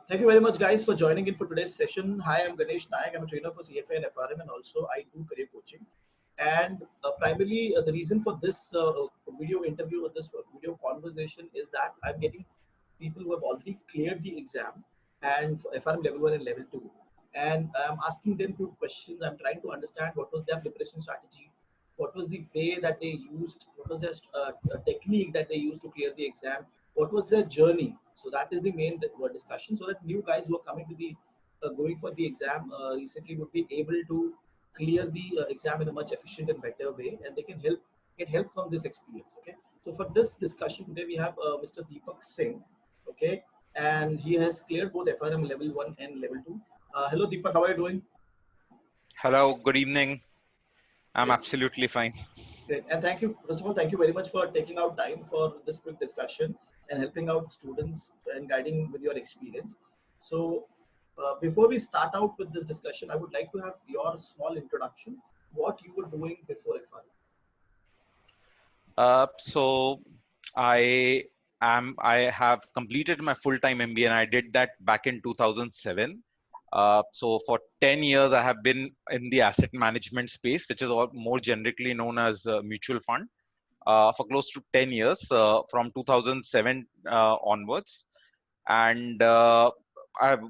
Thank you very much, guys, for joining in for today's session. Hi, I'm Ganesh Nayak. I'm a trainer for CFA and FRM, and also I do career coaching. And primarily, the reason for this video interview or this video conversation is that I'm getting people who have already cleared the exam and for FRM level 1 and level 2. And I'm asking them few questions. I'm trying to understand what was their preparation strategy, what was the way that they used, what was their technique that they used to clear the exam, what was their journey. So that is the main discussion, so that new guys who are coming to the going for the exam recently would be able to clear the exam in a much efficient and better way, and they can get help from this experience. Okay, so for this discussion today we have Mr. Deepak Singh. Okay, and he has cleared both FRM level 1 and level 2. Hello Deepak, how are you doing? Hello, good evening. I'm Great. absolutely fine. Great. And thank you. First of all, thank you very much for taking out time for this quick discussion and helping out students and guiding with your experience. So, before we start out with this discussion, I would like to have your small introduction, what you were doing before FRM. So I have completed my full-time MBA and I did that back in 2007. So for 10 years, I have been in the asset management space, which is all more generically known as mutual fund, for close to 10 years, from 2007 onwards. And I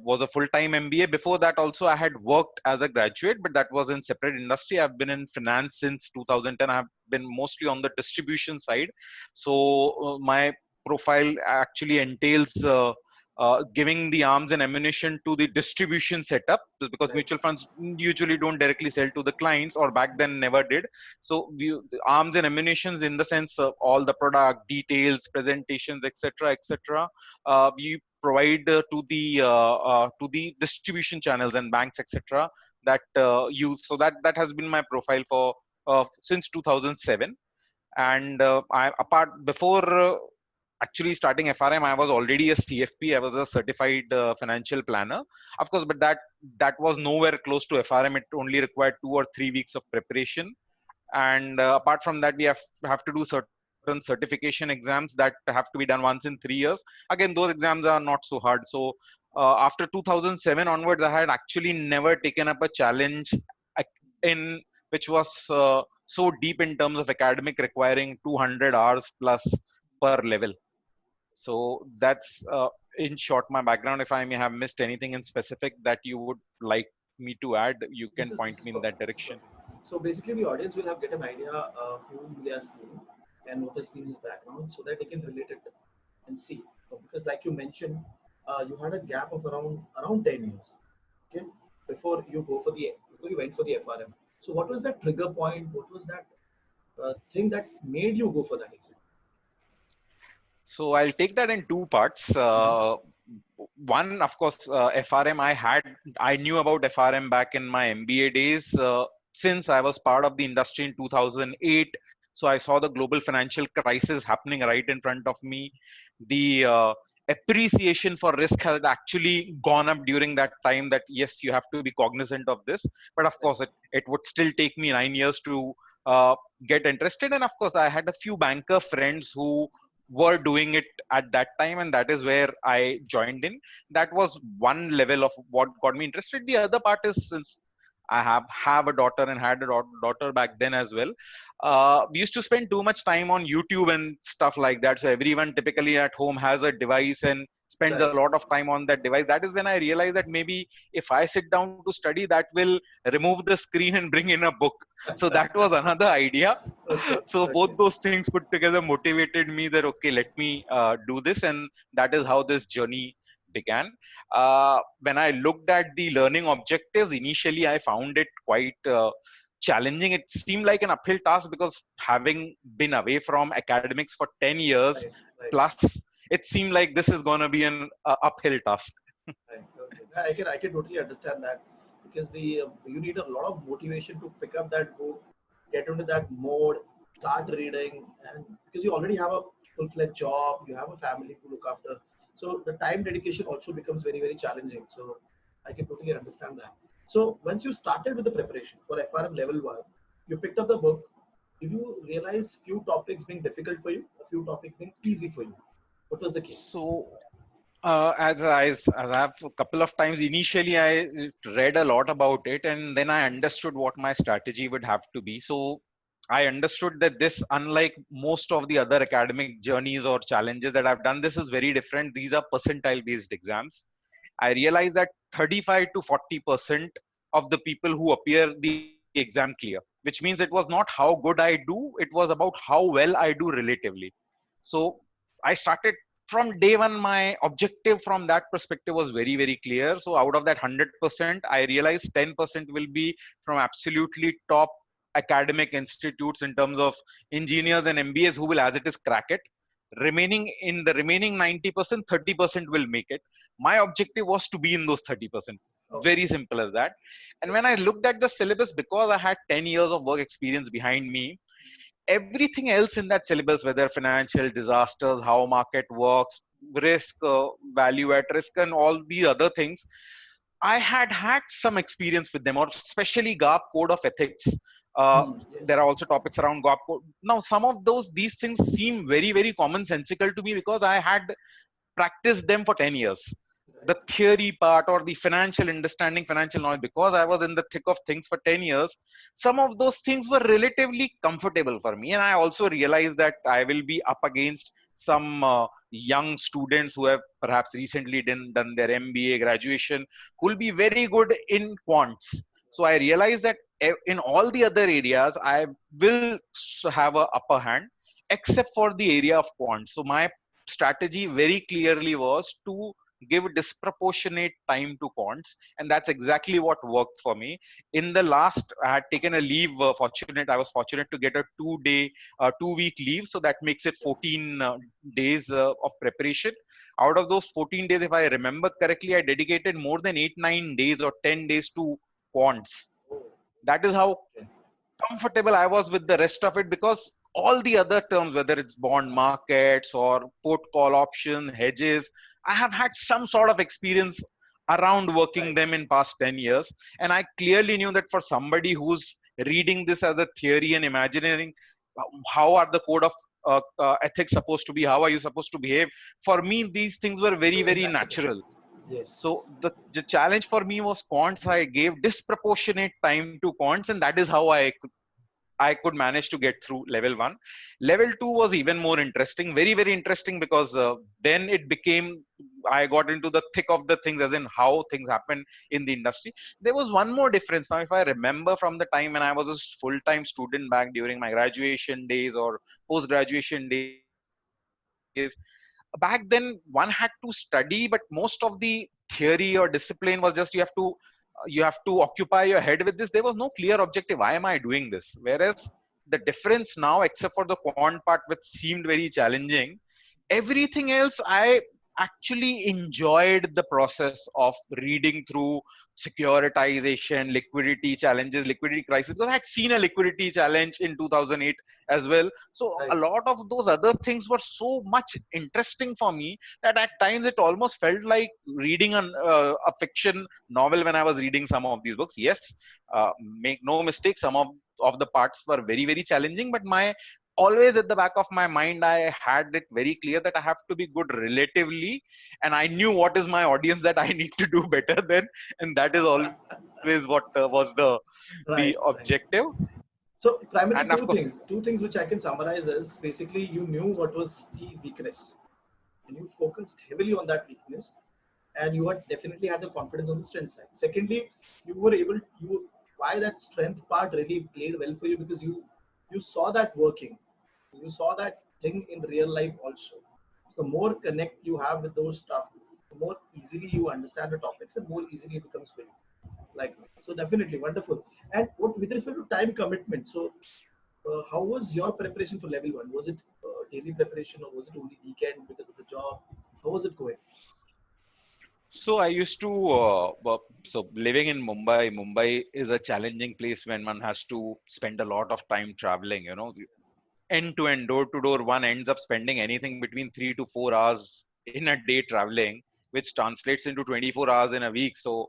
was a full-time MBA. Before that, also I had worked as a graduate, but that was in separate industry. I've been in finance since 2010. I've been mostly on the distribution side. So my profile actually entails giving the arms and ammunition to the distribution setup, because Right. mutual funds usually don't directly sell to the clients, or back then never did. So the arms and ammunitions, in the sense of all the product details, presentations, etc., etc. We provide to the distribution channels and banks, etc., that use. So that has been my profile for since 2007. And I apart before actually starting FRM, I was already a CFP. I was a certified financial planner, of course, but that was nowhere close to FRM. It only required 2 or 3 weeks of preparation. And apart from that, we have to do certain certification exams that have to be done once in 3 years. Again, those exams are not so hard. So after 2007 onwards, I had actually never taken up a challenge in which was so deep in terms of academic, requiring 200 hours plus per level. So that's in short my background. If I may have missed anything in specific that you would like me to add, you can This point is me in that perfect. This is direction. perfect. So basically, the audience will have get an idea whom they are seeing and what has been his background, so that they can relate it and see. Because, like you mentioned, you had a gap of around 10 years. Okay, before you went for the FRM. So, what was that trigger point? What was that thing that made you go for that exam? So I'll take that in two parts. One, of course, FRM. I knew about FRM back in my MBA days, since I was part of the industry in 2008. So I saw the global financial crisis happening right in front of me. The appreciation for risk had actually gone up during that time. That yes, you have to be cognizant of this. But of course, it would still take me 9 years to uh, get interested. And of course, I had a few banker friends who were doing it at that time, and that is where I joined in. That was one level of what got me interested. The other part is, since I have a daughter and had a daughter back then as well, we used to spend too much time on YouTube and stuff like that. So everyone typically at home has a device and spends a Right. lot of time on that device. That is when I realized that maybe if I sit down to study, that will remove the screen and bring in a book. So that was another idea. Okay. So both Okay. those things put together motivated me that okay, let me do this. And that is how this journey began. When I looked at the learning objectives, initially I found it quite challenging. It seemed like an uphill task, because having been away from academics for 10 years Right. Right. plus, it seemed like this is going to be an uphill task. Right. Okay. I can totally understand that, because the you need a lot of motivation to pick up that book, get into that mode, start reading, and because you already have a full-fledged job, you have a family to look after, so the time dedication also becomes very challenging. So I can totally understand that. So once you started with the preparation for FRM level 1, you picked up the book. Did you realize few topics being difficult for you, a few topics being easy for you? What was the case? So As I have a couple of times initially, I read a lot about it, and then I understood what my strategy would have to be. So I understood that this, unlike most of the other academic journeys or challenges that I've done, this is very different. These are percentile based exams. I realized that 35 to 40% of the people who appear the exam clear, which means it was not how good I do, it was about how well I do relatively. So I started from day one. My objective from that perspective was very, very clear. So out of that 100%, I realized 10% will be from absolutely top academic institutes in terms of engineers and MBAs who will, as it is, crack it. Remaining in the remaining 90%, 30% will make it. My objective was to be in those 30%. Okay. Very simple as that. And Yes. when I looked at the syllabus, because I had 10 years of work experience behind me, everything else in that syllabus, whether financial disasters, how market works, risk, value at risk, and all these other things, I had some experience with them, or especially GAP code of ethics. There Yes. are also topics around GAP code. Now, some of these things seem very, very commonsensical to me because I had practiced them for 10 years. Right. The theory part or the financial understanding, financial knowledge, because I was in the thick of things for 10 years, some of those things were relatively comfortable for me. And I also realized that I will be up against some young students who have perhaps recently done their MBA graduation, who will be very good in quants. So I realized that in all the other areas, I will have a upper hand, except for the area of quants. So my strategy very clearly was to give disproportionate time to quants, and that's exactly what worked for me. In the last, I had taken a leave. I was fortunate to get a 2-week leave, so that makes it 14 days of preparation. Out of those 14 days, if I remember correctly, I dedicated more than 8-9 days or 10 days to quants. Oh, That is how okay. comfortable I was with the rest of it, because all the other terms, whether it's bond markets or put call option, hedges, I have had some sort of experience around working Right. them in past 10 years. And I clearly knew that for somebody who's reading this as a theory and imagining how are the code of ethics supposed to be, how are you supposed to behave, for me, these things were very, Very very practical. natural. So Yes. the challenge for me was quants. I gave disproportionate time to quants, and that is how I could manage to get through level one. Level two was even more interesting, very, very interesting, because then it became, I got into the thick of the things, as in how things happen in the industry. There was one more difference. Now, if I remember from the time when I was a full time student back during my graduation days or post graduation days, back then one had to study, but most of the theory or discipline was just you have to occupy your head with this. There was no clear objective. Why am I doing this? Whereas the difference now, except for the quant part, which seemed very challenging, everything else I actually enjoyed the process of reading through securitization, liquidity challenges, liquidity crisis, because I had seen a liquidity challenge in 2008 as well. So a Right. lot of those other things were so much interesting for me that at times it almost felt like reading a fiction novel when I was reading some of these books. Yes, make no mistake, some of the parts were very, very challenging, but my always at the back of my mind, I had it very clear that I have to be good relatively, and I knew what is my audience that I need to do better than, and that is always what was the Right. Right. objective. So And primarily of course, two things which I can summarize is basically you knew what was the weakness and you focused heavily on that weakness and you had definitely had the confidence on the strength side. Secondly, you were able you why that strength part really played well for you because you saw that working. You saw that thing in real life also. So the more connect you have with those stuff, the more easily you understand the topics and more easily it becomes for you. Like so definitely wonderful. And what with respect to time commitment, so how was your preparation for level one? Was it daily preparation or was it only weekend because of the job? How was it going? so I used to so living in Mumbai is a challenging place when one has to spend a lot of time traveling, end to end, door to door. One ends up spending anything between 3 to 4 hours in a day traveling, which translates into 24 hours in a week. So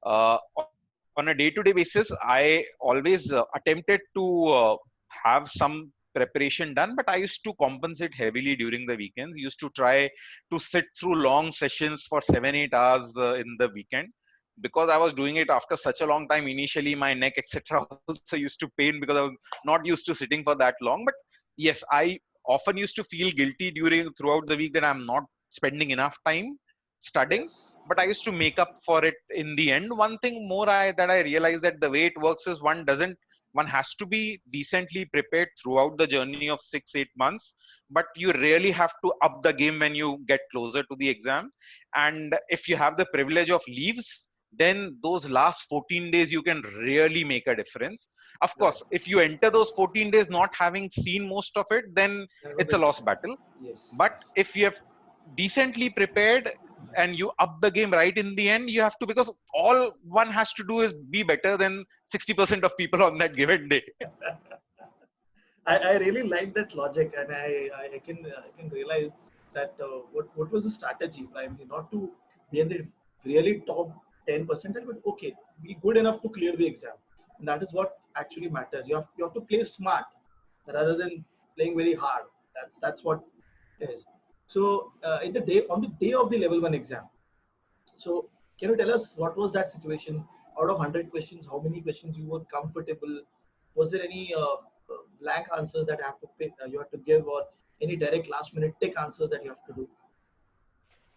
on a day to day basis, I always attempted to have some preparation done, but I used to compensate heavily during the weekends. Used to try to sit through long sessions for 7 8 hours in the weekend, because I was doing it after such a long time. Initially, my neck, etc., also used to pain because I was not used to sitting for that long. But yes, I often used to feel guilty during throughout the week that I'm not spending enough time studying. Yes. But I used to make up for it in the end. One thing more I realized that the way it works is one has to be decently prepared throughout the journey of 6 8 months, but you really have to up the game when you get closer to the exam. And if you have the privilege of leaves, then those last 14 days you can really make a difference. Of Right. course, if you enter those 14 days not having seen most of it, then That was a it's a bit lost difficult. battle. Yes. But Yes. if you have decently prepared and you up the game right in the end, you have to, because all one has to do is be better than 60% of people on that given day. I really like that logic, and I can realize that what was the strategy primarily, not to be in the really top 10%, but okay, be good enough to clear the exam, and that is what actually matters. You have to play smart rather than playing very hard. That's what it is. So in the day on the day of the level one exam, so can you tell us what was that situation? Out of 100 questions, how many questions you were comfortable? Was there any blank answers that you have to give, or any direct last minute tick answers that you have to do?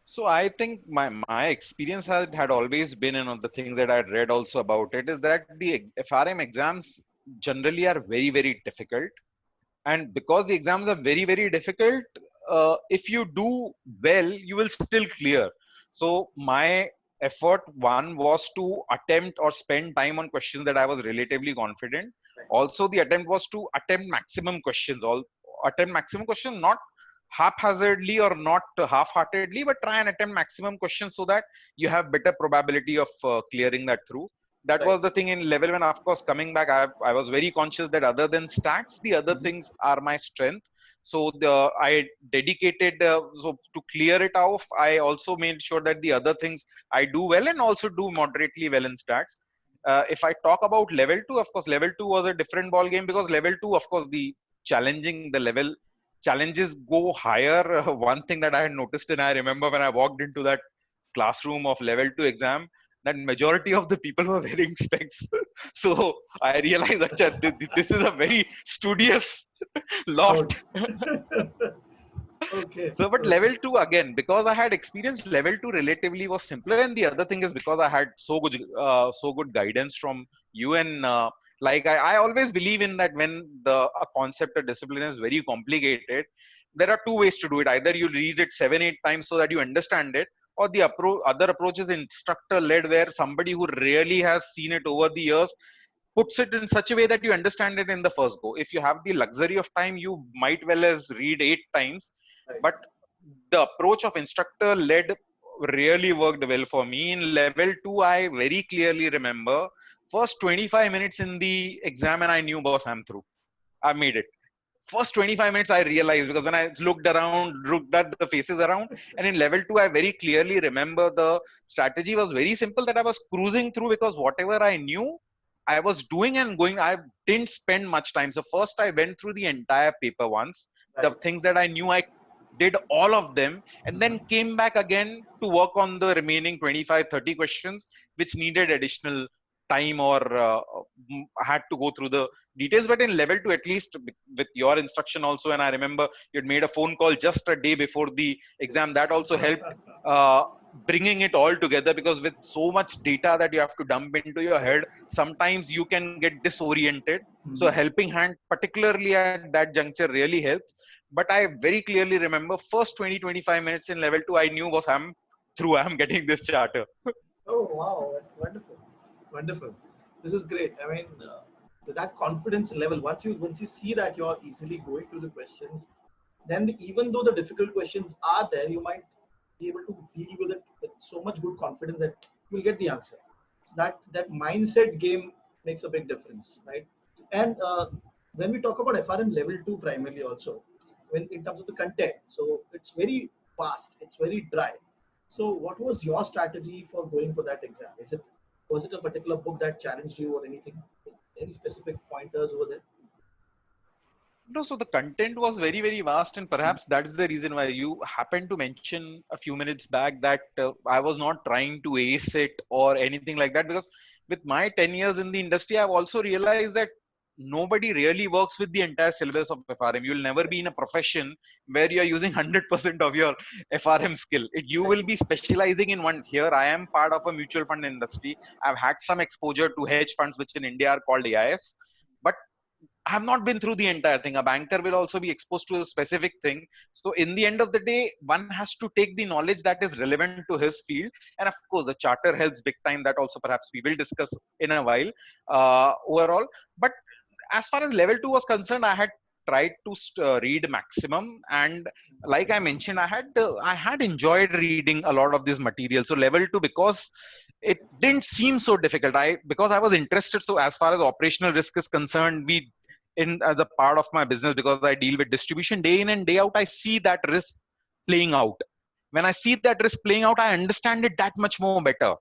So I think my experience had always been, and of the things that I'd read also about it, is that the FRM exams generally are very very difficult. And because the exams are very very difficult, if you do well, you will still clear. So my effort one was to attempt or spend time on questions that I was relatively confident. Right. Also, the attempt was to attempt maximum questions, all attempt maximum questions, not haphazardly or not half-heartedly, but try and attempt maximum questions so that you have better probability of clearing that through. That Right. was the thing in level one. Of course, coming back, I was very conscious that other than stats, the other Mhm. things are my strength. So I dedicated, so to clear it off, I also made sure that the other things I do well and also do moderately well in stats. If I talk about level two, of course, level two was a different ball game, because level two, of course, the level challenges go higher. One thing that I had noticed, and I remember when I walked into that classroom of level 2 exam, that majority of the people were wearing specs. So I realized that this is a very studious lot. Okay. Okay. So, but Okay. level 2 again, because I had experienced level 2 relatively was simpler, and the other thing is because I had so good guidance from you. And like I always believe in that when a concept or discipline is very complicated, there are two ways to do it. Either you read it 7 8 times so that you understand it, or the other approach is instructor led, where somebody who really has seen it over the years puts it in such a way that you understand it in the first go. If you have the luxury of time, you might well as read 8 times. Right. But the approach of instructor led really worked well for me. In level 2, I very clearly remember first 25 minutes in the exam and I knew, boss, I'm through. I made it. First 25 minutes I realized, because when I looked at the faces around. And in level 2, I very clearly remember the strategy was very simple, that I was cruising through, because whatever I knew I was doing and going. I didn't spend much time. So first I went through the entire paper once, the Right. things that I knew, I did all of them, and then Mhm. came back again to work on the remaining 25 30 questions which needed additional time, or I had to go through the details. But in level 2, at least with your instruction also, and I remember you'd made a phone call just a day before the exam, Yes. that also helped uh, bringing it all together, because with so much data that you have to dump into your Right. head, sometimes you can get disoriented. So a Mhm. helping hand, particularly at that juncture, really helps. But I very clearly remember first 20 25 minutes in level 2, I knew, was I'm through, I'm getting this charter. Oh wow, that's wonderful, wonderful. This is great. I mean, with that confidence level, once you see that you're easily going through the questions, then even though the difficult questions are there, you might be able to deal with it with so much good confidence that you'll get the answer. So that mindset game makes a big difference, right? And when we talk about FRM level two primarily also, when in terms of the content, so it's very fast, it's very dry. So what was your strategy for going for that exam? Was it a particular book that challenged you or anything? Any specific pointers over there? No, so the content was very, very vast, and perhaps that's the reason why you happened to mention a few minutes back that I was not trying to ace it or anything like that. Because with my 10 years in the industry, I've also realized that nobody really works with the entire syllabus of FRM. You'll never be in a profession where you're using 100% of your FRM skill. You will Exactly. be specializing in one. Here, I am part of a mutual fund industry. I've had some exposure to hedge funds, which in India are called AIFs. But I have not been through the entire thing. A banker will also be exposed to a specific thing. So in the end of the day, one has to take the knowledge that is relevant to his field. And of course, the charter helps big time. That also perhaps we will discuss in a while overall. But as far as level two was concerned, I had tried to read maximum, and like I mentioned, I had enjoyed reading a lot of this material. So level two, because it didn't seem so difficult, I because I was interested. So as far as operational risk is concerned, we in as a part of my business, because I deal with distribution day in and day out, I see that risk playing out. When I see that risk playing out, I understand it that much more better.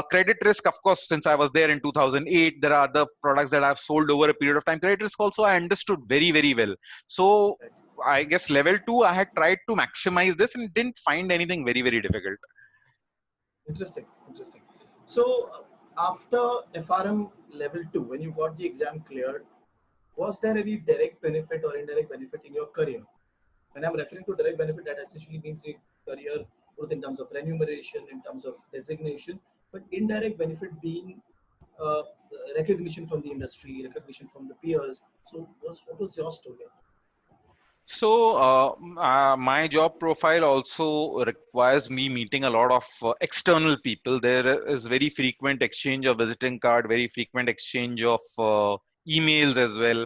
Credit risk, of course, since I was there in 2008, there are other products that I've sold over a period of time. Credit risk also I understood very, very well. So I guess level two, I had tried to maximize this and didn't find anything very, very difficult. Interesting, interesting. So after FRM level 2, when you got the exam cleared, was there any direct benefit or indirect benefit in your career? When I'm referring to direct benefit, that essentially means the career growth in terms of remuneration, in terms of designation, but indirect benefit being uh, recognition from the industry, recognition from the peers. So what was your story? So, my job profile also requires me meeting a lot of external people. There is very frequent exchange of visiting card, very frequent exchange of emails as well.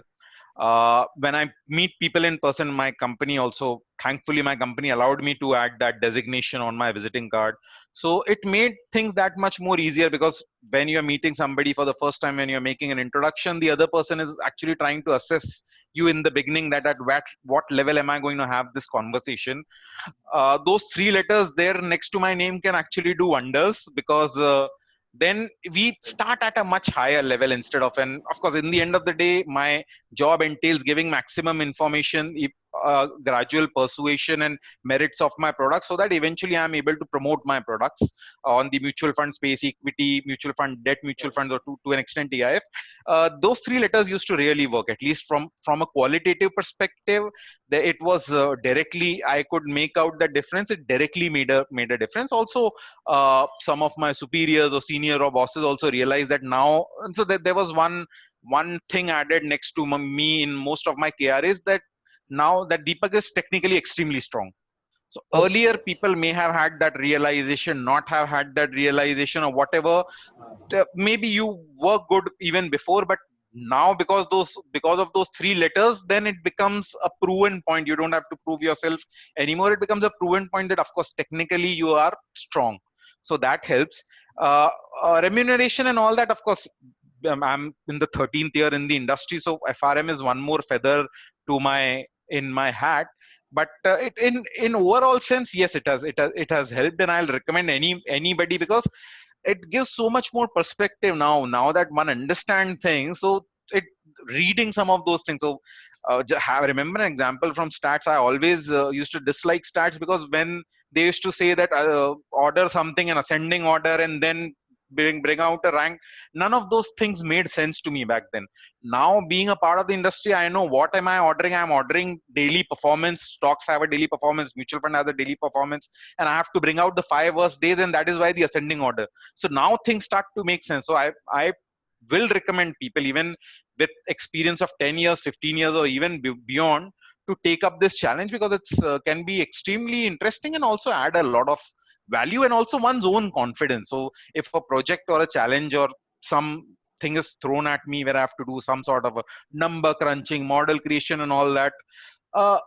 When I meet people in person, my company also, thankfully, my company allowed me to add that designation on my visiting card. So it made things that much more easier, because when you're meeting somebody for the first time, when you're making an introduction, the other person is actually trying to assess you in the beginning, that at what level am I going to have this conversation. Those three letters there next to my name can actually do wonders, because then we start at a much higher level instead of, and of course, in the end of the day, my job entails giving maximum information, gradual persuasion and merits of my products, so that eventually I'm able to promote my products on the mutual fund space, equity mutual fund, debt mutual funds, or to an extent EIF. Those three letters used to really work, at least from a qualitative perspective. It was directly, I could make out the difference. It directly made a difference. Also, some of my superiors or senior or bosses also realized that now. And so that there was one thing added next to me in most of my KRAs, that now that Deepak is technically extremely strong. So Okay. earlier people may have had that realization, not have had that realization, or whatever. Maybe you were good even before, but now, because of those three letters, then it becomes a proven point. You don't have to prove yourself anymore. It becomes a proven point that, of course, technically you are strong. So that helps. uh, Remuneration and all that, of course. I'm in the 13th year in the industry, so FRM is one more feather to my in my hat. But it in overall sense, yes, it has helped, and I'll recommend anybody, because it gives so much more perspective now that one understands things. So it reading some of those things. So remember an example from stats. I always used to dislike stats, because when they used to say that order something in ascending order and then bring out a rank, none of those things made sense to me back then. Now, being a part of the industry, I know what am I ordering. I'm ordering daily performance. Stocks have a daily performance, mutual fund has a daily performance, and I have to bring out the 5 worst days, and that is why the ascending order. So now things start to make sense. So I will recommend people, even with experience of 10 years, 15 years, or even beyond, to take up this challenge, because it's can be extremely interesting and also add a lot of value, and also one's own confidence. So if a project or a challenge or some thing is thrown at me where I have to do some sort of a number crunching, model creation, and all that, uh,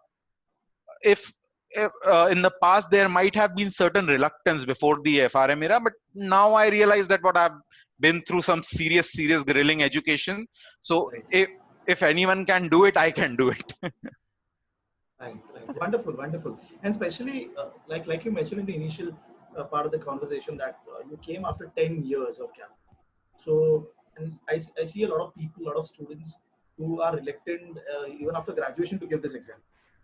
if in the past there might have been certain reluctance before the FRM era, but now I realize that what I've been through some serious grilling education. So Right. if anyone can do it, I can do it. Right, right. Wonderful, wonderful. And especially, like you mentioned in the initial part of the conversation, that you came after 10 years of gap. So, and I see a lot of people, a lot of students. who are reluctant even after graduation to give this exam.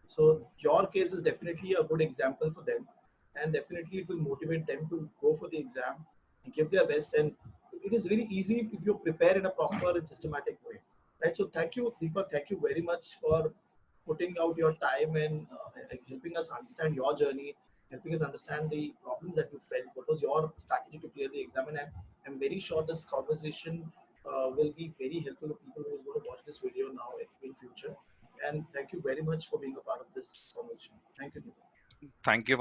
So your case is definitely a good example for them, and definitely it will motivate them to go for the exam and give their best. And it is really easy if you prepare in a proper and systematic way, right? So thank you, Deepak. Thank you very much for putting out your time and helping us understand your journey, helping us understand the problems that you felt. What was your strategy to clear the exam? And I'm very sure this conversation will be very helpful to people who is going to watch this video now in future. And thank you very much for being a part of this conversation. Thank you, Deepak. Thank you